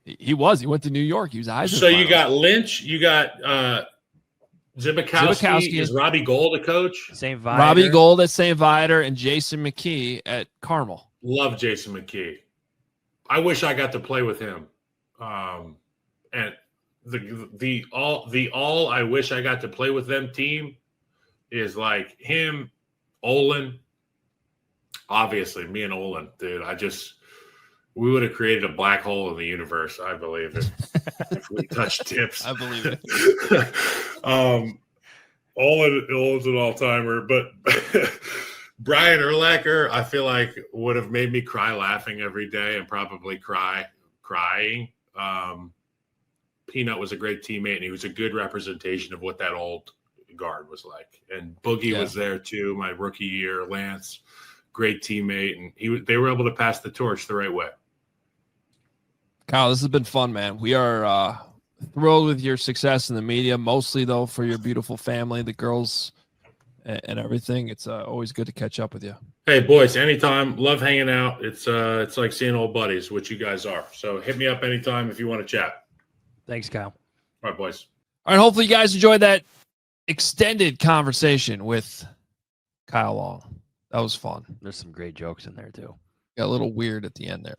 He went to New York. He was a Heisman. So you got Lynch, you got Zibikowski. Is Robbie Gold a coach? St. Viator. Robbie Gold at St. Viator and Jason McKee at Carmel. Love Jason McKee. I wish I got to play with him. And the all I wish I got to play with them team is like him, Olin. Obviously, me and Olin, dude. we would have created a black hole in the universe, I believe, if we touched tips. I believe it. All an all-timer, but Brian Urlacher, I feel like would have made me cry laughing every day and probably crying. Peanut was a great teammate, and he was a good representation of what that old guard was like. And Boogie was there too, my rookie year. Lance, great teammate, and they were able to pass the torch the right way. Kyle, this has been fun, man. We are thrilled with your success in the media, mostly though for your beautiful family, the girls, and everything. It's always good to catch up with you. Hey, boys, anytime. Love hanging out. It's like seeing old buddies, which you guys are. So hit me up anytime if you want to chat. Thanks, Kyle. All right, boys. All right, hopefully you guys enjoyed that extended conversation with Kyle Long. That was fun. There's some great jokes in there too. Got a little weird at the end there.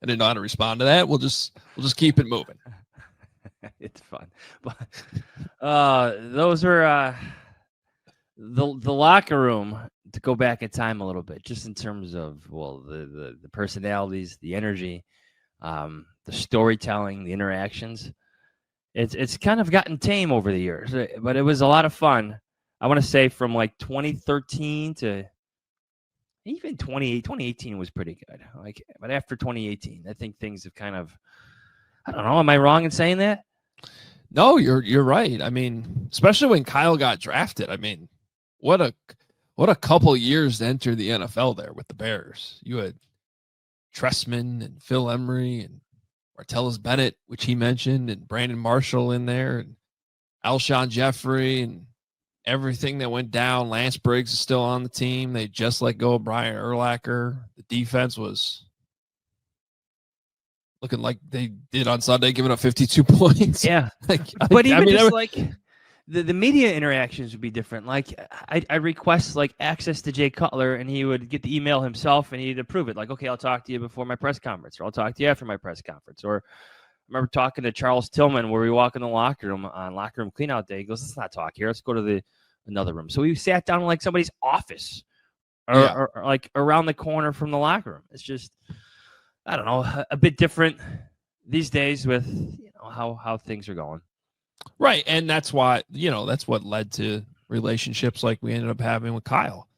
I didn't know how to respond to that. We'll just keep it moving. It's fun, but those were the locker room. To go back in time a little bit, just in terms of the personalities, the energy, the storytelling, the interactions. It's kind of gotten tame over the years, but it was a lot of fun. I want to say from like 2013 to even 2018 was pretty good. But after 2018, I think things have kind of, I don't know. Am I wrong in saying that? No, you're right. I mean, especially when Kyle got drafted. I mean, what a couple years to enter the NFL there with the Bears. You had Tressman and Phil Emery and Martellus Bennett, which he mentioned, and Brandon Marshall in there, and Alshon Jeffrey, and everything that went down. Lance Briggs is still on the team. They just let go of Brian Urlacher. The defense was looking like they did on Sunday, giving up 52 points. Yeah. But the media interactions would be different. Like I request like access to Jay Cutler, and he would get the email himself and he'd approve it. Like, okay, I'll talk to you before my press conference, or I'll talk to you after my press conference. Or I remember talking to Charles Tillman where we walk in the locker room on locker room cleanout day. He goes, let's not talk here. Let's go to another room. So we sat down in like somebody's office or like around the corner from the locker room. It's just, I don't know, a bit different these days with how things are going. Right. And that's why, that's what led to relationships like we ended up having with Kyle.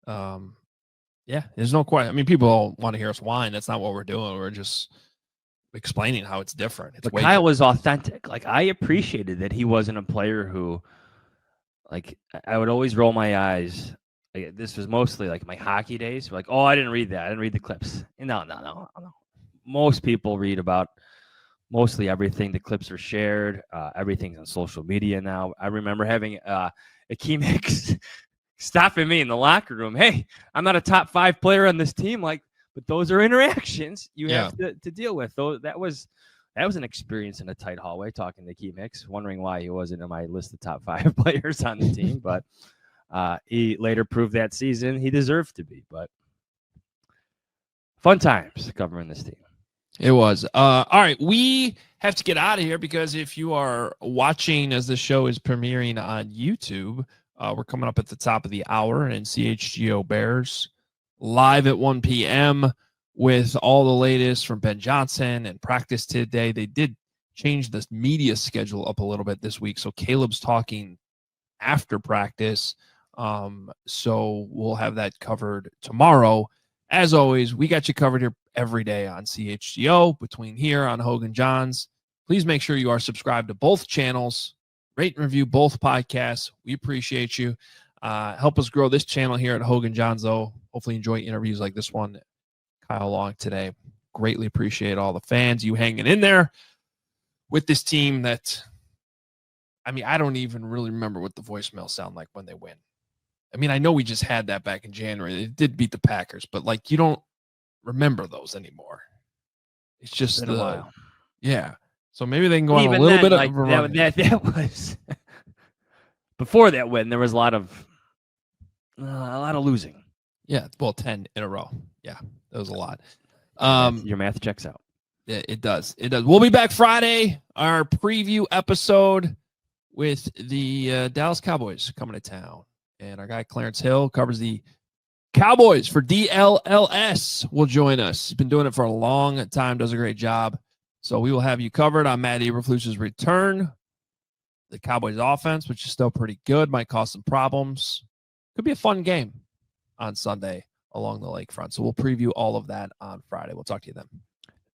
Yeah, there's no question. I mean, people all want to hear us whine. That's not what we're doing. We're just explaining how it's different. But Kyle was authentic. Like, I appreciated that he wasn't a player who, like, I would always roll my eyes. Like, this was mostly like my hockey days. Like, oh, I didn't read that. I didn't read the clips. No. Most people read about mostly everything. The clips are shared. Everything's on social media now. I remember having Akeem Hicks stopping me in the locker room. Hey, I'm not a top 5 player on this team. Like, but those are interactions you have to deal with. Though that was an experience in a tight hallway talking to Akeem Hicks, wondering why he wasn't in my list of top 5 players on the team. But he later proved that season he deserved to be. But fun times covering this team. It was. All right, we have to get out of here because if you are watching as the show is premiering on YouTube, we're coming up at the top of the hour, and CHGO Bears live at 1 p.m. with all the latest from Ben Johnson and practice today. They did change the media schedule up a little bit this week, so Caleb's talking after practice. So we'll have that covered tomorrow. As always, we got you covered here every day on CHGO, between here on Hoge Jahns. Please make sure you are subscribed to both channels. Rate and review both podcasts. We appreciate you. Help us grow this channel here at Hoge Jahns, though. Hopefully enjoy interviews like this one. Kyle Long today. Greatly appreciate all the fans, you hanging in there with this team that, I mean, I don't even really remember what the voicemails sound like when they win. I mean, I know we just had that back in January. They did beat the Packers, but like, you don't remember those anymore. It's just been a while. Yeah. So maybe they can go on Even a little then, bit like, of a run. that was before that win. There was a lot of losing. Yeah, well, 10 in a row. Yeah, that was a lot. Your math checks out. Yeah, it does. It does. We'll be back Friday, our preview episode with the Dallas Cowboys coming to town. And our guy Clarence Hill covers the Cowboys for DLLS will join us. He's been doing it for a long time, does a great job. So we will have you covered on Matt Eberflus's return. The Cowboys offense, which is still pretty good, might cause some problems. Could be a fun game on Sunday along the lakefront. So we'll preview all of that on Friday. We'll talk to you then.